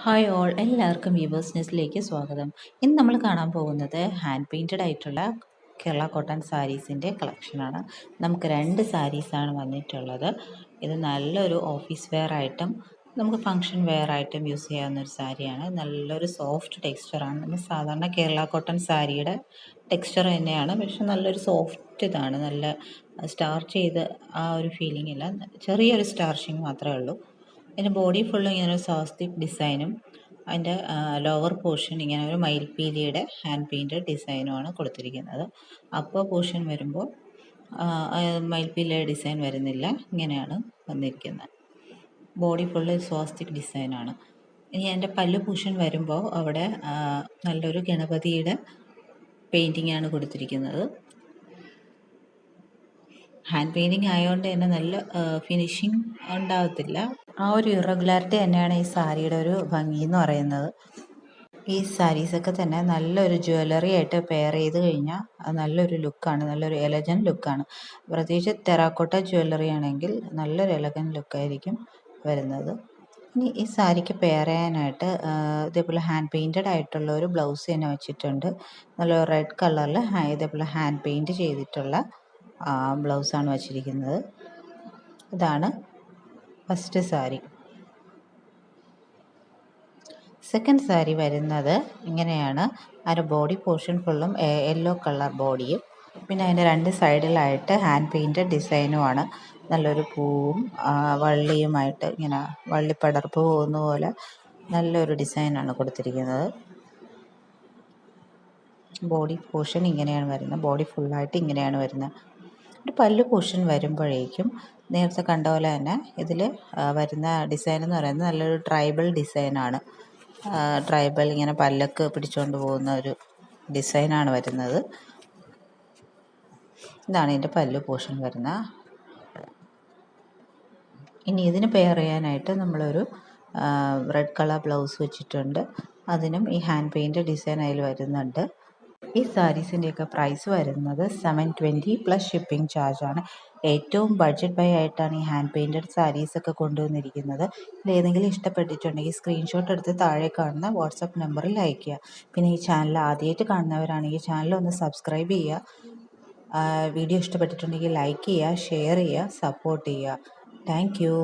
Hi all, എല്ലാവർക്കും weavers ന്യൂസിലേക്ക് സ്വാഗതം. ഇന്ന് നമ്മൾ കാണാൻ പോകുന്നത് ഹാൻഡ് പെയിൻറ്റഡ് ആയിട്ടുള്ള കേരള കോട്ടൺ സാരീസിൻ്റെ കളക്ഷനാണ്. നമുക്ക് 2 സാരീസാണ് വന്നിട്ടുള്ളത്. ഇത് നല്ലൊരു ഓഫീസ് വെയർ ആയിട്ടും നമുക്ക് ഫങ്ഷൻ വെയർ ആയിട്ടും യൂസ് ചെയ്യാവുന്ന ഒരു സാരിയാണ്. നല്ലൊരു സോഫ്റ്റ് ടെക്സ്ചറാണ്. നമ്മൾ സാധാരണ കേരള കോട്ടൺ സാരിയുടെ ടെക്സ്ചർ തന്നെയാണ്, പക്ഷെ നല്ലൊരു സോഫ്റ്റ് ഇതാണ്. നല്ല സ്റ്റാർച്ച് ചെയ്ത് ആ ഒരു ഫീലിംഗ് ഇല്ല, ചെറിയൊരു സ്റ്റാർച്ചിങ് മാത്രമേ ഉള്ളൂ. അതിൻ്റെ ബോഡി ഫുള്ള് ഇങ്ങനെ ഒരു സ്വാസ്തിക് ഡിസൈനും അതിൻ്റെ ലോവർ പോർഷൻ ഇങ്ങനെ ഒരു മയിൽപ്പീലിയുടെ ഹാൻഡ് പെയിൻറ്റഡ് ഡിസൈനുമാണ് കൊടുത്തിരിക്കുന്നത്. അപ്പർ പോർഷൻ വരുമ്പോൾ മയിൽപ്പീലിയുടെ ഡിസൈൻ വരുന്നില്ല, ഇങ്ങനെയാണ് വന്നിരിക്കുന്നത്. ബോഡി ഫുള്ള് സ്വാസ്തിക് ഡിസൈനാണ്. ഇനി അതിൻ്റെ പല്ലു പോർഷൻ വരുമ്പോൾ അവിടെ നല്ലൊരു ഗണപതിയുടെ പെയിൻറ്റിംഗ് ആണ് കൊടുത്തിരിക്കുന്നത്. ഹാൻഡ് പെയിൻറ്റിങ് ആയതുകൊണ്ട് തന്നെ നല്ല ഫിനിഷിങ് ഉണ്ടാകത്തില്ല. ആ ഒരു ഇറഗുലാരിറ്റി തന്നെയാണ് ഈ സാരിയുടെ ഒരു ഭംഗി എന്ന് പറയുന്നത്. ഈ സാരീസൊക്കെ തന്നെ നല്ലൊരു ജ്വല്ലറി ആയിട്ട് പെയർ ചെയ്ത് കഴിഞ്ഞാൽ അത് നല്ലൊരു ലുക്കാണ്, നല്ലൊരു എലഗൻറ്റ് ലുക്കാണ്. പ്രത്യേകിച്ച് ടെറാക്കോട്ട ജ്വല്ലറി ആണെങ്കിൽ നല്ലൊരു എലഗൻറ്റ് ലുക്കായിരിക്കും വരുന്നത്. ഇനി ഈ സാരിക്ക് പെയർ ചെയ്യാനായിട്ട് ഇതേപോലെ ഹാൻഡ് പെയിൻറ്റഡ് ആയിട്ടുള്ള ഒരു ബ്ലൗസ് തന്നെ വെച്ചിട്ടുണ്ട്. നല്ല റെഡ് കളറിൽ ഇതേപോലെ ഹാൻഡ് പെയിൻറ്റ് ചെയ്തിട്ടുള്ള ബ്ലൗസാണ് വച്ചിരിക്കുന്നത്. ഇതാണ് ഫസ്റ്റ് സാരി. സെക്കൻഡ് സാരി വരുന്നത് ഇങ്ങനെയാണ്. അതിൻ്റെ ബോഡി പോർഷൻ ഫുള്ളും യെല്ലോ കളർ ബോഡിയും പിന്നെ അതിൻ്റെ 2 സൈഡിലായിട്ട് ഹാൻഡ് പെയിൻറ്റഡ് ഡിസൈനുമാണ്. നല്ലൊരു പൂവും വള്ളിയുമായിട്ട് ഇങ്ങനെ വള്ളിപ്പടർപ്പ് പോകുന്ന പോലെ നല്ലൊരു ഡിസൈനാണ് കൊടുത്തിരിക്കുന്നത്. ബോഡി പോർഷൻ ഇങ്ങനെയാണ് വരുന്നത്, ബോഡി ഫുള്ളായിട്ട് ഇങ്ങനെയാണ് വരുന്നത്. ഒരു പല്ലു പോർഷൻ വരുമ്പോഴേക്കും നേരത്തെ കണ്ട പോലെ തന്നെ ഇതിൽ വരുന്ന ഡിസൈൻ എന്ന് പറയുന്നത് നല്ലൊരു ട്രൈബൽ ഡിസൈനാണ്. ട്രൈബൽ ഇങ്ങനെ പല്ലക്ക് പിടിച്ചുകൊണ്ട് പോകുന്ന ഒരു ഡിസൈനാണ് വരുന്നത്. ഇതാണ് ഇതിൻ്റെ പല്ലു പോർഷൻ വരുന്നത്. ഇനി ഇതിന് പെയർ ചെയ്യാനായിട്ട് നമ്മളൊരു റെഡ് കളർ ബ്ലൗസ് വെച്ചിട്ടുണ്ട്. അതിനും ഈ ഹാൻഡ് പെയിൻറ്റ് ഡിസൈൻ അതിൽ വരുന്നുണ്ട്. ഈ സാരീസിൻ്റെയൊക്കെ പ്രൈസ് വരുന്നത് 720 പ്ലസ് ഷിപ്പിംഗ് ചാർജാണ്. ഏറ്റവും ബഡ്ജറ്റ് ബൈ ആയിട്ടാണ് ഈ ഹാൻഡ് പെയിൻറ്റഡ് സാരീസൊക്കെ കൊണ്ടുവന്നിരിക്കുന്നത്. ഇതിലേതെങ്കിലും ഇഷ്ടപ്പെട്ടിട്ടുണ്ടെങ്കിൽ സ്ക്രീൻഷോട്ട് എടുത്ത് താഴെ കാണുന്ന വാട്സപ്പ് നമ്പറിൽ അയയ്ക്കുക. പിന്നെ ഈ ചാനൽ ആദ്യമായിട്ട് കാണുന്നവരാണെങ്കിൽ ചാനൽ ഒന്ന് സബ്സ്ക്രൈബ് ചെയ്യുക. വീഡിയോ ഇഷ്ടപ്പെട്ടിട്ടുണ്ടെങ്കിൽ ലൈക്ക് ചെയ്യുക, ഷെയർ ചെയ്യുക, സപ്പോർട്ട് ചെയ്യുക. Thank you.